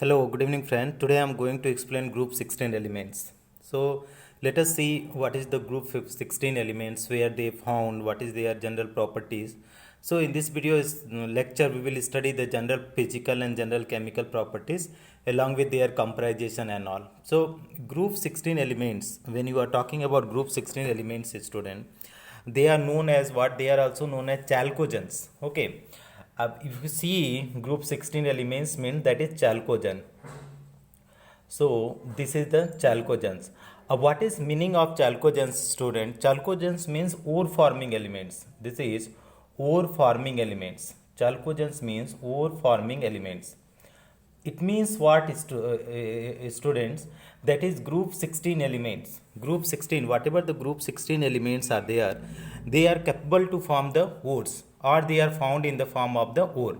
Hello, good evening friend. Today I am going to explain group 16 elements. So let us see what is the group 16 elements, where they found, what is their general properties. So in this video lecture we will study the general physical and general chemical properties along with their comprisation and all. So group 16 elements, when you are talking about group 16 elements student, they are known as what? They are also known as chalcogens. Okay. If you see group 16 elements mean that is chalcogen. So this is the chalcogens. What is meaning of chalcogens student? Chalcogens means ore forming elements. This is ore forming elements. Chalcogens means ore forming elements. It means what students? That is group 16 elements. Group 16, whatever the group 16 elements are there, they are capable to form the ores, or they are found in the form of the ore.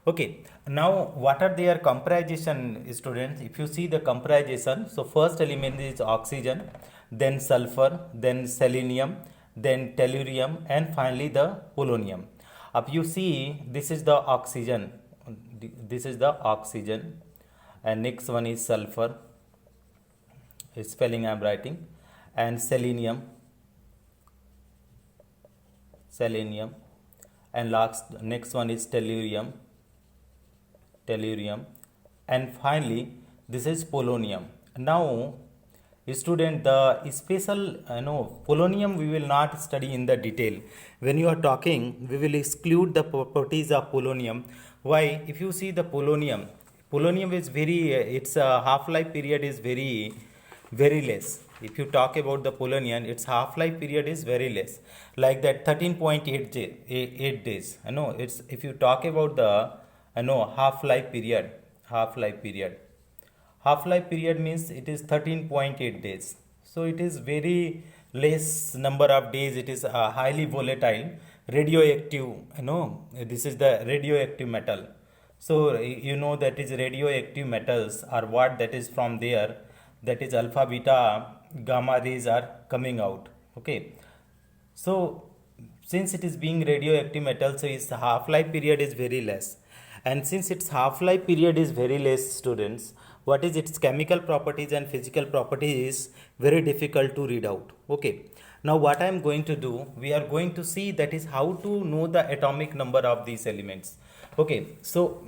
Okay, now what are their comprisation students? If you see the comprisation, so first element is oxygen, then sulfur, then selenium, then tellurium, and finally the polonium. If you see, this is the oxygen, and next one is sulfur, spelling I am writing, and selenium, and next one is tellurium, and finally this is polonium. Now student, the special polonium we will not study in the detail. When you are talking, we will exclude the properties of polonium. Why? If you see the polonium is very its half-life period is very less. If you talk about the polonium, its half-life period is very less, like that 13.8 days. I know it's, if you talk about the half-life period means it is 13.8 days. So it is very less number of days. It is highly volatile, radioactive. This is the radioactive metal. So that is radioactive metals are what that is from there. That is alpha, beta, gamma rays are coming out. Okay. So since it is being radioactive metal, so its half-life period is very less. And since its half-life period is very less, students, what is its chemical properties and physical properties is very difficult to read out. Okay. Now what I am going to do, we are going to see that is how to know the atomic number of these elements. Okay. So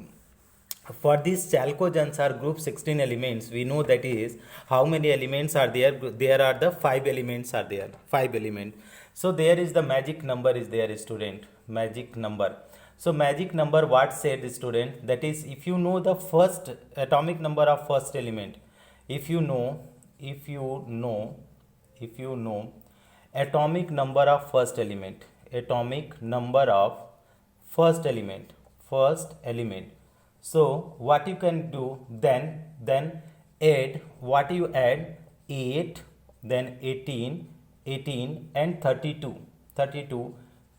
for these chalcogens are group 16 elements, we know that is how many elements are there. There are the 5 elements are there. 5 elements. So there is the magic number is there, student. Magic number. So magic number, what said student? That is, if you know the first atomic number of first element, if you know atomic number of first element, first element. So what you can do, then add, what you add, 8, then 18 and 32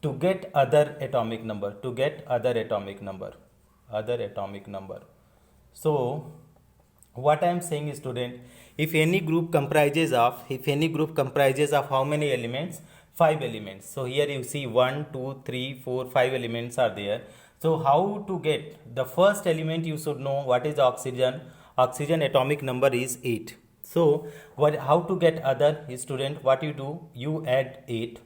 to get other atomic number, So what I am saying is, student, if any group comprises of how many elements? 5 elements. So here you see 1 2 3 4 5 elements are there. So how to get the first element? You should know what is oxygen. Oxygen atomic number is 8. So how to get other, student? What you do, you add 8.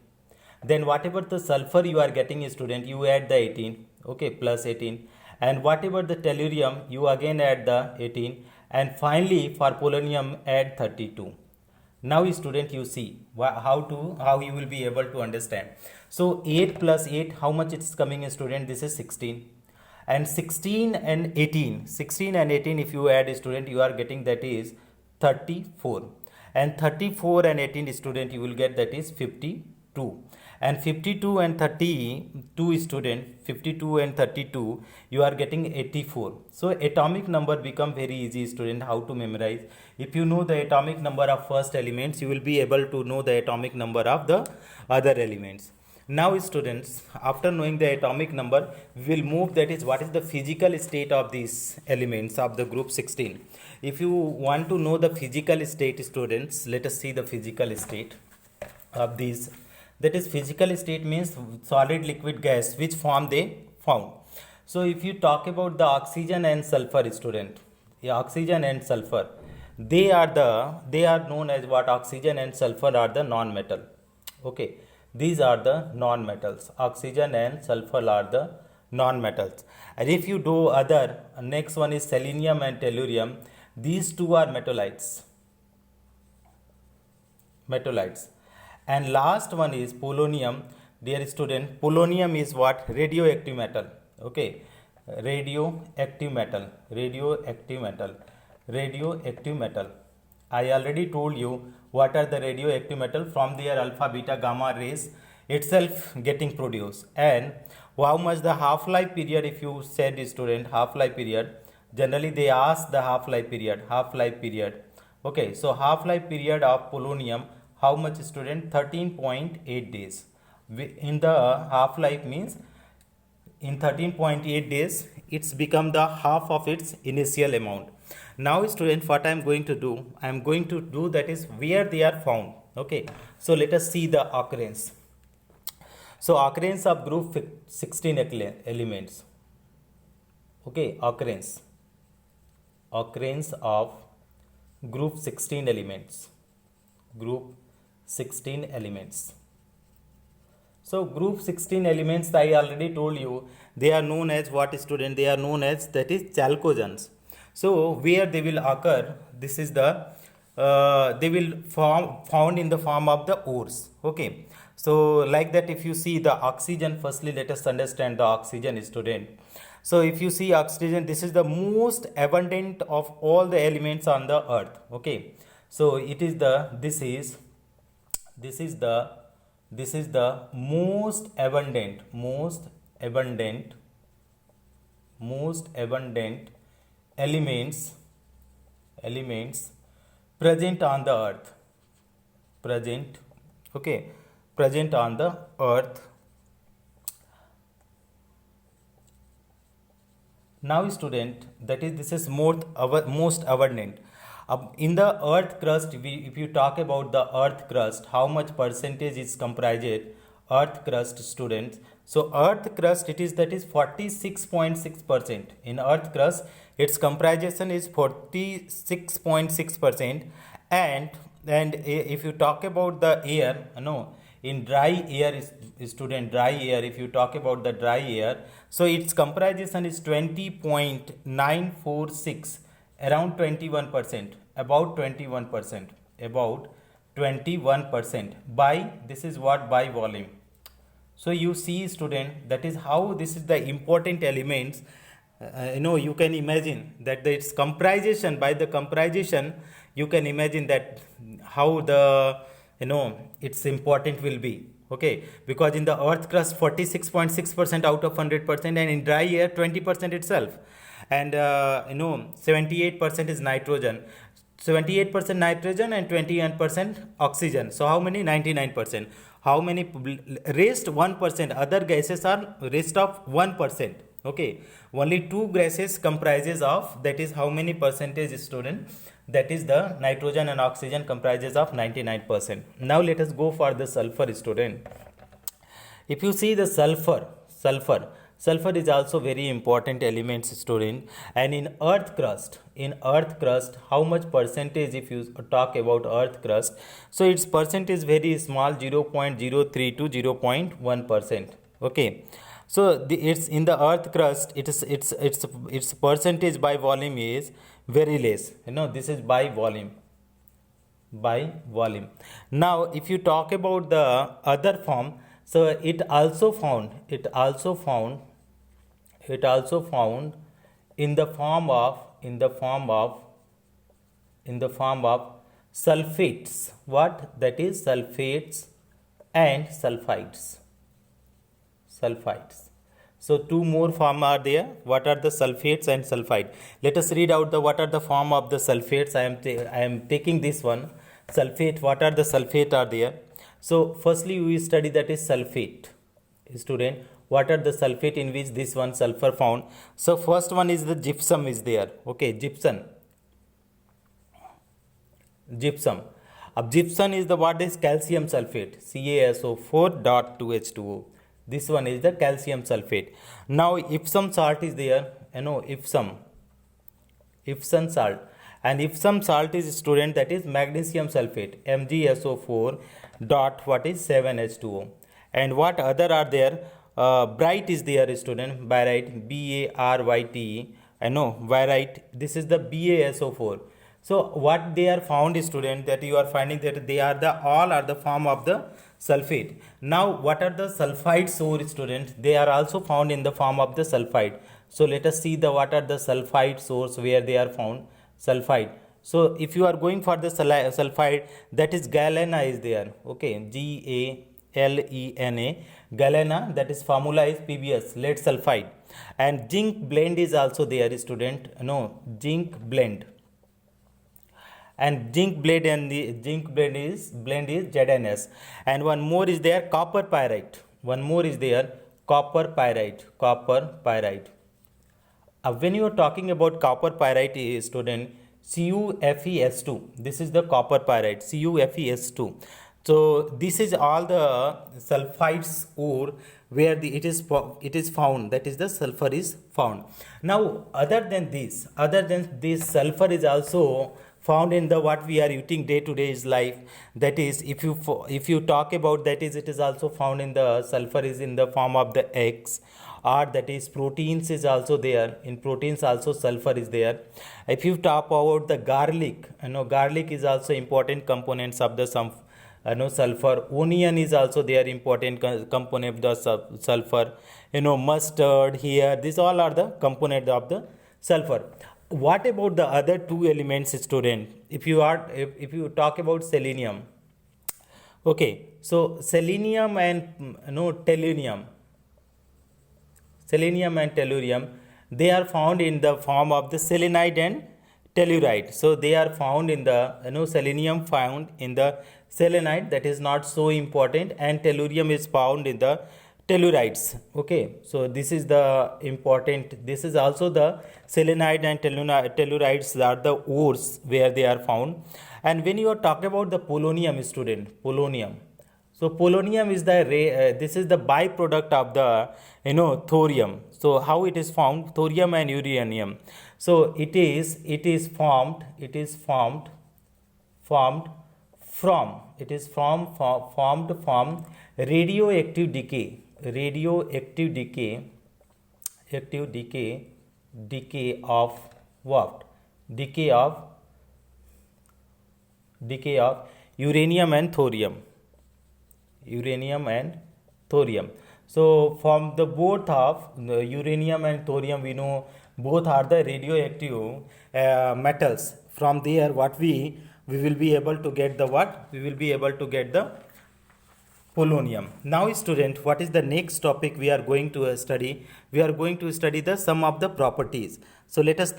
Then whatever the sulfur you are getting, student, you add the 18. Okay, plus 18. And whatever the tellurium, you again add the 18. And finally for polonium, add 32. Now student, you see how you will be able to understand. So 8 plus 8, how much it's coming, student? This is 16. And 16 and 18 if you add, student, you are getting that is 34. And 34 and 18, student, you will get that is 52. And 52 and 32, student, 52 and 32, you are getting 84. So atomic number become very easy, student, how to memorize. If you know the atomic number of first elements, you will be able to know the atomic number of the other elements. Now students, after knowing the atomic number, we will move, that is what is the physical state of these elements of the group 16. If you want to know the physical state, students, let us see the physical state of these. That is, physical state means solid, liquid, gas, which form they found. So if you talk about the oxygen and sulfur, student, oxygen and sulfur, they are known as what? Oxygen and sulfur are the non-metal. Okay, these are the non-metals. Oxygen and sulfur are the non-metals. And if you do other, next one is selenium and tellurium. These two are metallites. Metallites. And last one is polonium. Dear student, polonium is what? Radioactive metal. Okay, radioactive metal. Radioactive metal. Radioactive metal. I already told you what are the radioactive metal. From their alpha, beta, gamma rays itself getting produced. And how much the half-life period? If you said student, half-life period, generally they ask the half-life period. Okay, so half-life period of polonium, how much student? 13.8 days. In the half-life means in 13.8 days it's become the half of its initial amount. Now student, what I am going to do, that is where they are found. Okay, so let us see the occurrence. So occurrence of group 16 elements. Okay, occurrence of group 16 elements. So group 16 elements, I already told you, they are known as what student? They are known as, that is, chalcogens. So where they will occur, this is the they will found in the form of the ores. Okay, so like that, if you see the oxygen, firstly let us understand the oxygen, student. So if you see oxygen, this is the most abundant of all the elements on the earth. Okay, so it is the this is the most abundant elements present on the earth. Present on the earth. Now student, that is, this is most abundant. In the earth crust, if you talk about the earth crust, how much percentage is comprised? Earth crust, students. So earth crust, that is 46.6%. In earth crust, its comprisation is 46.6%. And if you talk about the air, in dry air, student, dry air, if you talk about the dry air, so its comprisation is 20.946, around 21%, about 21%, by, this is what? By volume. So you see student, that is how this is the important elements. You can imagine that its comprisation, by the comprisation, you can imagine that how the its important will be. Okay, because in the earth crust 46.6% out of 100%, and in dry air 20% itself, and 78% is nitrogen, 78% nitrogen and 21% oxygen. So how many? 99%. How many? Rest 1%. Other gases are rest of 1%. Okay, only two gases comprises of, that is how many percentage, student? That is the nitrogen and oxygen comprises of 99%. Now let us go for the sulfur, student. If you see the sulfur is also very important element, student. And in earth crust, how much percentage? If you talk about earth crust, so its percentage very small, 0.03 to 0.1%. Okay, so it's in the earth crust, its percentage by volume is very less. This is by volume. Now if you talk about the other form, so it also found in the form of sulfates. What? That is sulfates and sulfides. So two more form are there. What are the sulfates and sulfide? Let us read out what are the form of the sulfates. I am taking this one. Sulfate. What are the sulfate are there? So firstly we study, that is sulfate. Student, what are the sulfate in which this one sulfur found? So first one is the gypsum is there. Okay, gypsum. Gypsum is the, what is calcium sulfate, CaSO4.2H2O. This one is the calcium sulfate. Now Epsom salt is there. Epsom Epsom salt. And Epsom salt is student, that is magnesium sulfate, MgSO4 dot what is 7H2O. And what other are there? Bright is there, student, baryte, Baryte. I know baryte. This is the BaSO4. So what they are found, student, that you are finding that they are the all are the form of the sulfate. Now what are the sulfide source, student? They are also found in the form of the sulfide. So let us see the what are the sulfide source where they are found. Sulfide. So if you are going for the sulfide, that is galena is there. Okay, Galena. Galena, that is formula is PBS, lead sulfide. And zinc blend is also there, student. No, zinc blend. And zinc blend and the zinc blend is ZNS. And one more is there, copper pyrite. One more is there, copper pyrite. Copper pyrite. When you are talking about copper pyrite, student, CuFeS2. This is the copper pyrite, CuFeS2. So this is all the sulfides ore where it is found, that is the sulfur is found. Now other than this sulfur is also found in the what we are eating day to day life. That is, if you talk about, that is, it is also found in the sulfur is in the form of the eggs, or that is proteins is also there. In proteins also sulfur is there. If you talk about the garlic, garlic is also important components of the sulfur. Onion is also there, important component of the sulfur. Mustard here, these all are the component of the sulfur. What about the other two elements, student? If you talk about selenium, okay, so selenium and tellurium, they are found in the form of the selenide and telluride. So they are found in the selenium found in the selenide, that is not so important, and tellurium is found in the tellurides. Okay, so this is the important. This is also the selenide and tellurides are the ores where they are found. And when you are talking about the polonium, student, polonium. So polonium is the this is the byproduct of the thorium. So how it is found? Thorium and uranium. So it is formed from radioactive decay of what? Decay of uranium and thorium. So from the both of the uranium and thorium, we know both are the radioactive metals. From there, what we will be able to get the what? We will be able to get the polonium. Now, student, what is the next topic we are going to study? We are going to study the sum of the properties. So let us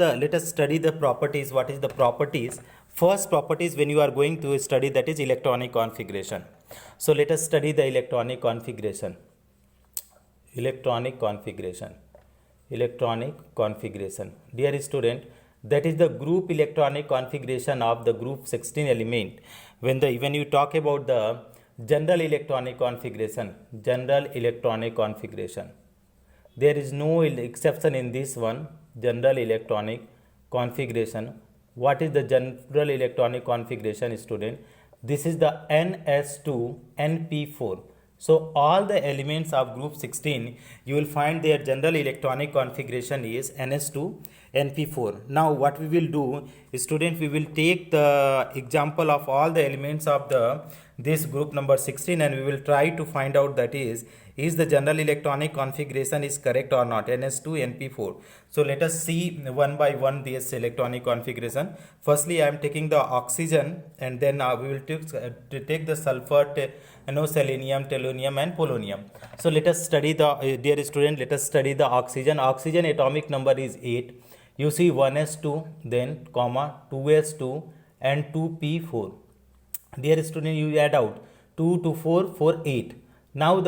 study the properties. What is the properties? First properties when you are going to study, that is electronic configuration. So let us study the electronic configuration. Electronic configuration. Dear student, that is the group electronic configuration of the group 16 element. When you talk about the general electronic configuration, there is no exception in this one. General electronic configuration. What is the general electronic configuration, student? This is the NS2NP4. So all the elements of group 16, you will find their general electronic configuration is NS2NP4. Now what we will do, student, we will take the example of all the elements of this group number 16, and we will try to find out that is the general electronic configuration is correct or not, NS2NP4. So let us see one by one this electronic configuration. Firstly, I am taking the oxygen, and then we will take the sulfur, selenium, tellurium and polonium. So let us study the dear student, let us study the oxygen. Oxygen atomic number is 8. You see 1s2, then comma 2s2 and 2p4. Dear student, you add out 2 to 4, 4, 8. Now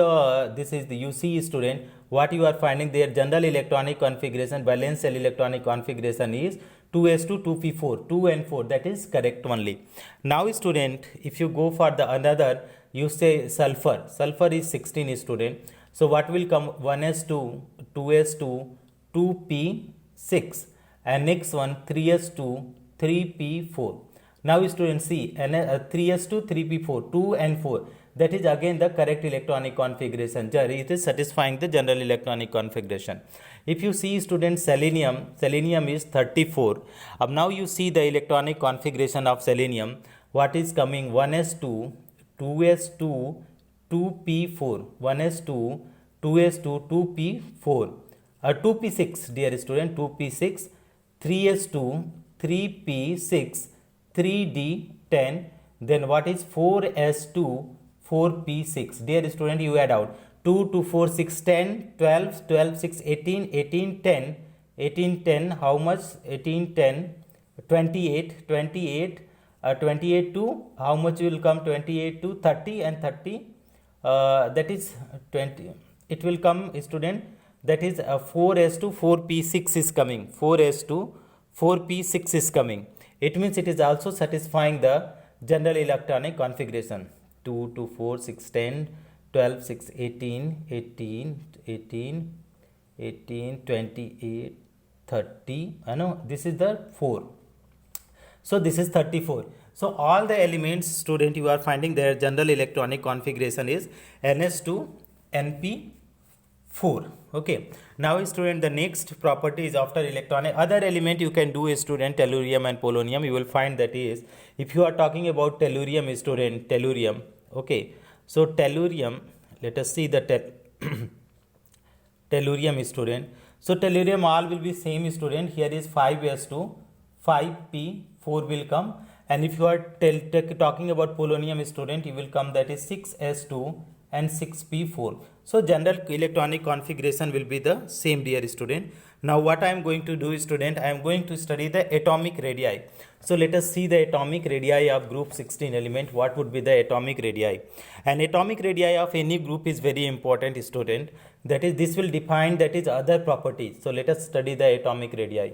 this is the, you see student, what you are finding their general electronic configuration, valence cell electronic configuration is 2s2, 2p4, 2 and 4. That is correct only. Now student, if you go for the another, you say sulfur. Sulfur is 16, student. So what will come? 1s2, 2s2, 2p6. and next one 3s2 3p4. Now students see 3s2 3p4 2 and 4, that is again the correct electronic configuration. It is satisfying the general electronic configuration. If you see student selenium is 34. Now you see the electronic configuration of selenium. What is coming? 1s2 2s2 2p4, 1s2 2s2 2p4, 2p6 dear student, 2p6, 3s2 3p6 3d10, then what is 4s2 4p6. Dear student, you add out 2 to 4 6 10 12 12 6 18 18 10 18 10, how much? 18 10 28 28 28 to how much will come? 28 to 30 and 30, that is 20. It will come student, that is 4s2 4p6 is coming, 4s2 4p6 is coming. It means it is also satisfying the general electronic configuration. 2 to 4 6 10 12 6 18 18 18 18 28 30. This is the 4. So this is 34. So all the elements student you are finding their general electronic configuration is ns2 np4. Okay, now student the next property is after electronic other element you can do is student tellurium and polonium. You will find that is, if you are talking about tellurium student, tellurium. Okay, so tellurium, let us see the tellurium student. So tellurium all will be same student. Here is 5s2 5p4 will come, and if you are talking about polonium student, you will come that is 6s2 and 6p4. So general electronic configuration will be the same dear student. Now what I am going to do student, I am going to study the atomic radii. So let us see the atomic radii of group 16 element. What would be the atomic radii? And atomic radii of any group is very important student. That is, this will define that is other properties. So let us study the atomic radii.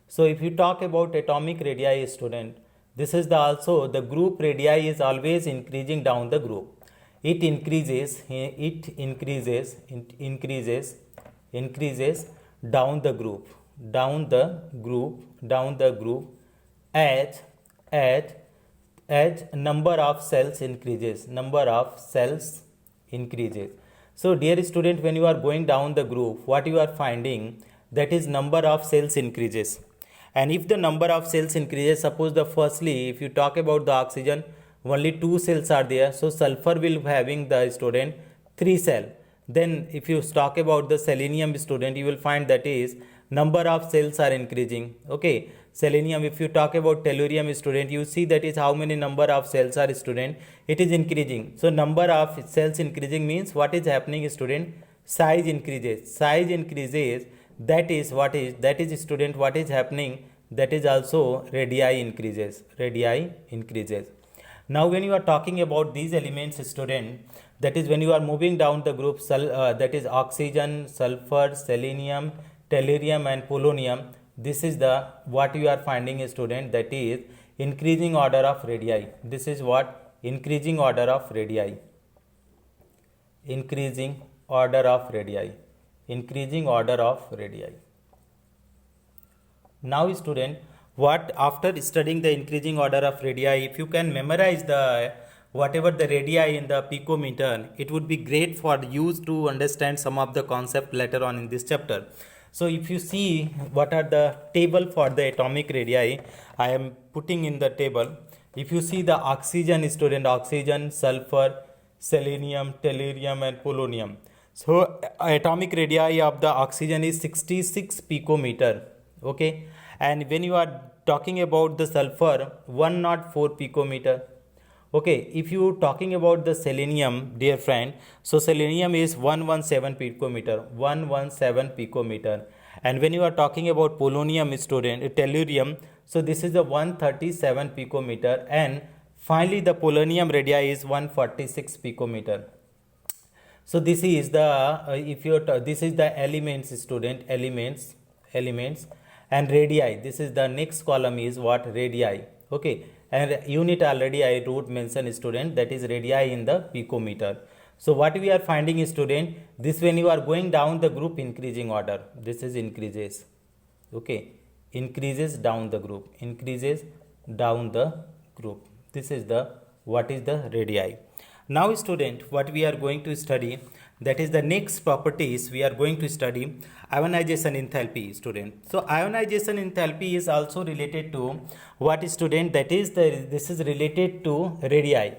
So if you talk about atomic radii student, this is the also the group radii is always increasing down the group. It increases down the group as number of cells increases. So dear student, when you are going down the group, what you are finding, that is number of cells increases. And if the number of cells increases, suppose the firstly if you talk about the oxygen, only 2 cells are there, so sulfur will having the student 3 cell. Then if you talk about the selenium student, you will find that is number of cells are increasing. Okay, selenium, if you talk about tellurium student, you see that is how many number of cells are student, it is increasing. So number of cells increasing means what is happening student, size increases, that is student what is happening, that is also radii increases. Now when you are talking about these elements student, that is when you are moving down the group, that is oxygen, sulfur, selenium, tellurium and polonium, this is the what you are finding student, that is increasing order of radii. This is what increasing order of radii. Now student, what after studying the increasing order of radii, if you can memorize the whatever the radii in the picometer, it would be great for you to understand some of the concept later on in this chapter. So if you see what are the table for the atomic radii, I am putting in the table. If you see the oxygen student, oxygen, sulfur, selenium, tellurium and polonium. So atomic radii of the oxygen is 66 picometer. Okay, and when you are talking about the sulfur, 104 picometer. Okay, if you talking about the selenium, dear friend, so selenium is 117 picometer. And when you are talking about polonium student, tellurium, so this is the 137 picometer, and finally the polonium radii is 146 picometer. So this is the this is the elements student, elements and radii. This is the next column is what, radii. Okay, and unit already I wrote mention student, that is radii in the picometer. So what we are finding student, this when you are going down the group increasing order, this is increases. Okay, increases down the group, increases down the group. This is the what is the radii. Now student, what we are going to study, that is the next properties we are going to study, ionization enthalpy student. So ionization enthalpy is also related to what student, that is this is related to radii.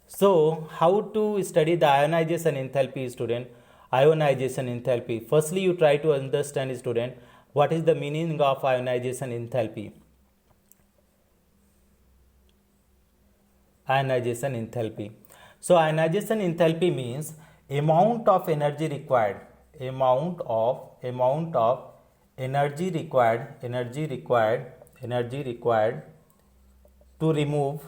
So how to study the ionization enthalpy student? Ionization enthalpy, firstly you try to understand student what is the meaning of ionization enthalpy. Ionization enthalpy. So ionization enthalpy means amount of energy required, amount of energy required to remove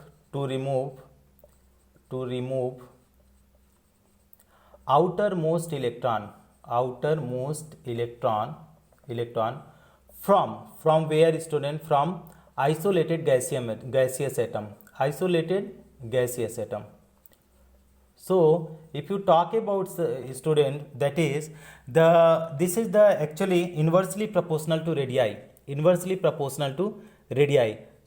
outermost electron from where student, from isolated gaseous atom, isolated gaseous atom. So if you talk about student, that is this is the actually inversely proportional to radii,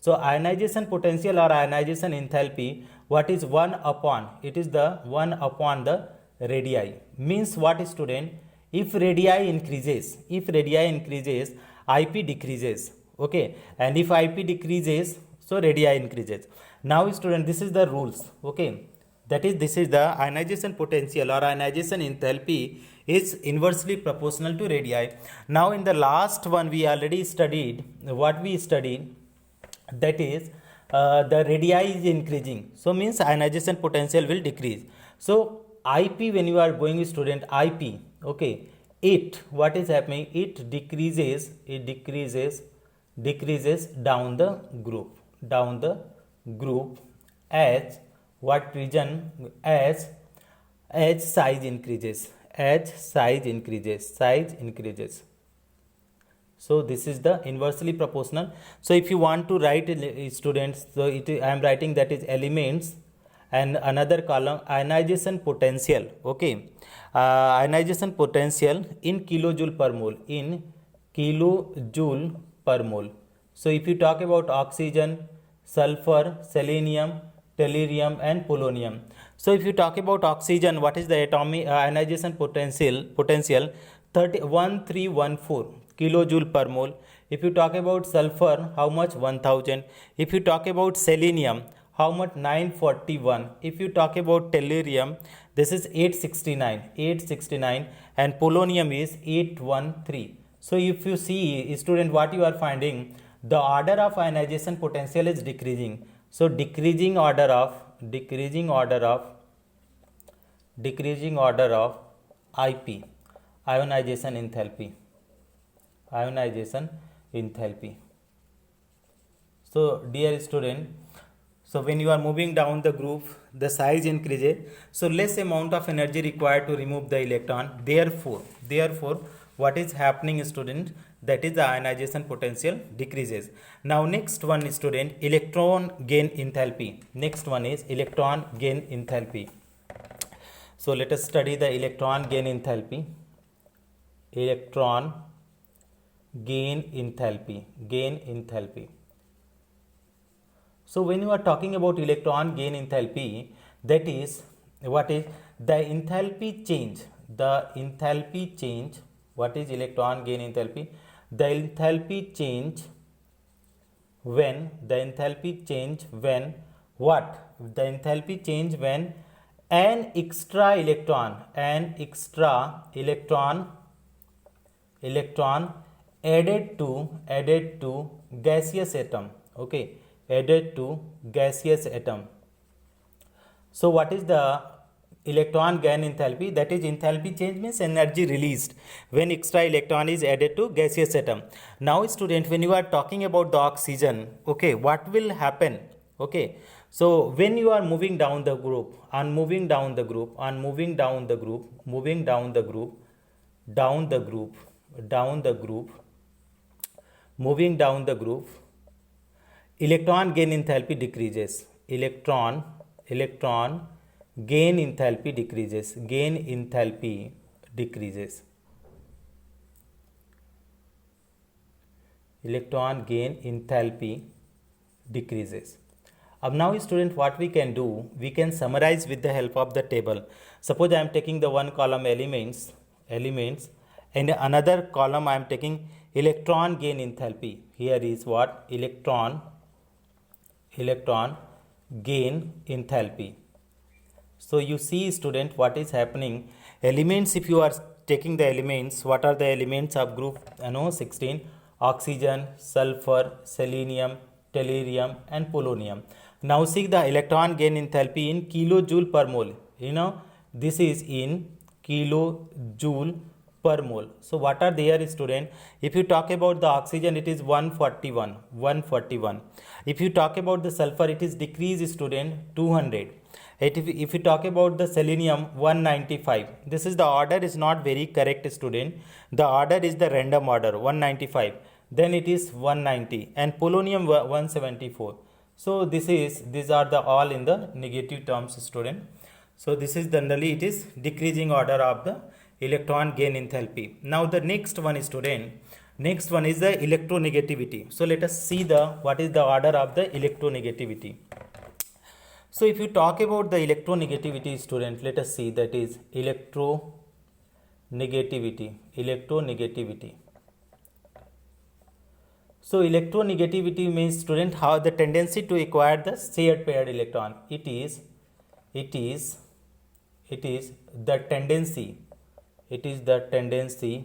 So ionization potential or ionization enthalpy, what is 1 upon, it is the 1 upon the radii. Means what student, if radii increases, IP decreases, okay, and if IP decreases, so radii increases. Now student, this is the rules, okay, that is this is the ionization potential or ionization enthalpy is inversely proportional to radii. Now in the last one we already studied, what we studied, that is the radii is increasing, so means ionization potential will decrease. So IP, when you are going student, IP, okay, it, what is happening, it decreases down the group as what region, as size increases, size increases. So this is the inversely proportional. So if you want to write students, so I am writing that is elements, and another column ionization potential, okay, ionization potential in kilojoule per mole, So if you talk about oxygen, sulfur, selenium, tellurium and polonium. So if you talk about oxygen, what is the atomic ionization potential 1314 kilojoule per mole. If you talk about sulfur, how much, 1000. If you talk about selenium, how much, 941. If you talk about tellurium, this is 869, and polonium is 813. So if you see student, what you are finding, the order of ionization potential is decreasing. So decreasing order of IP, ionization enthalpy. So dear student, so when you are moving down the group, the size increases, so less amount of energy required to remove the electron. Therefore what is happening student, that is the ionization potential decreases. Now next one student, electron gain enthalpy. Next one is electron gain enthalpy. So let us study the electron gain enthalpy. Electron gain enthalpy. So when you are talking about electron gain enthalpy, that is what is the enthalpy change. What is electron gain enthalpy? The enthalpy change when what? The enthalpy change when an extra electron added to gaseous atom, okay, added to gaseous atom. So what is the electron gain enthalpy? That is enthalpy change means energy released when extra electron is added to gaseous atom. Now student, when you are talking about the oxygen, okay, what will happen? Okay, so when you are moving down the group, moving down the group, electron gain enthalpy decreases. Electron gain enthalpy decreases. electron gain enthalpy decreases. Now student, what we can do, we can summarize with the help of the table. Suppose I am taking the one column elements and another column I am taking electron gain enthalpy. Here is what? Electron gain enthalpy. So you see student, what is happening, elements, if you are taking the elements, what are the elements of group 16? Oxygen, sulfur, selenium, tellurium and polonium. Now see the electron gain enthalpy in kilojoule per mole. This is in kilojoule per mole. So what are there, student? If you talk about the oxygen, it is 141. If you talk about the sulfur, it is decreased, student, 200. If you talk about the selenium, 195. This is the order is not very correct, student. The order is the random order, 195. Then it is 190 and polonium 174. So these are the all in the negative terms, student. So this is generally it is decreasing order of the electron gain enthalpy. Now the next one, student, next one is the electronegativity. So let us see what is the order of the electronegativity. So if you talk about the electronegativity, student, let us see, that is electronegativity. So electronegativity means, student, how the tendency to acquire the shared paired electron. It is the tendency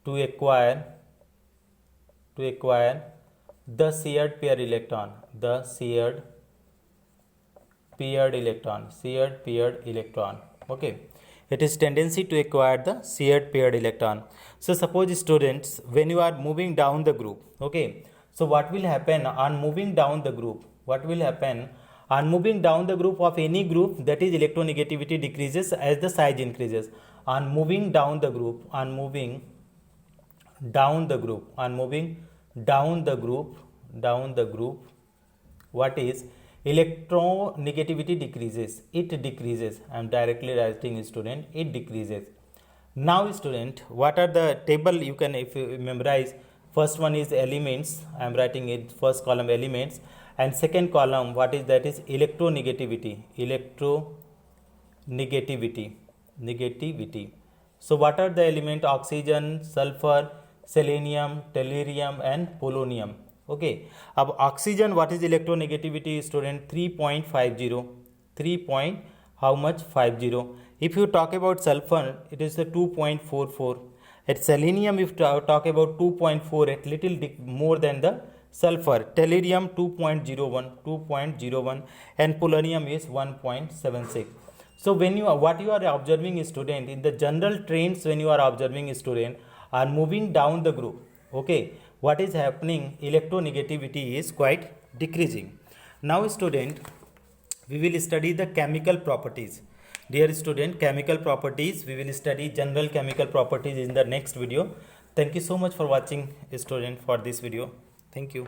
to acquire the shared paired electron, okay. It is tendency to acquire the shared paired electron. So suppose, students, when you are moving down the group, okay, so what will happen on moving down the group? On moving down the group of any group, that is electronegativity decreases as the size increases. On moving down the group, what is electronegativity decreases? It decreases. I am directly writing, student, it decreases. Now, student, what are the table you can, if you memorize, first one is elements. I am writing it first column elements, and second column, what is that? Is electronegativity. So what are the element? Oxygen, sulfur, selenium, tellurium and polonium. Okay. Now oxygen, what is electronegativity, student? 3.50. How much? 50. If you talk about sulfur, it is the 2.44. At selenium, if you talk about 2.4, at little more than the sulfur. Tellurium 2.01, and polonium is 1.76. So when what you are observing, student, in the general trends, when you are observing, student, are moving down the group, okay, what is happening? Electronegativity is quite decreasing. Now, student, we will study the chemical properties. Dear student, chemical properties, we will study general chemical properties in the next video. Thank you so much for watching, student, for this video. Thank you.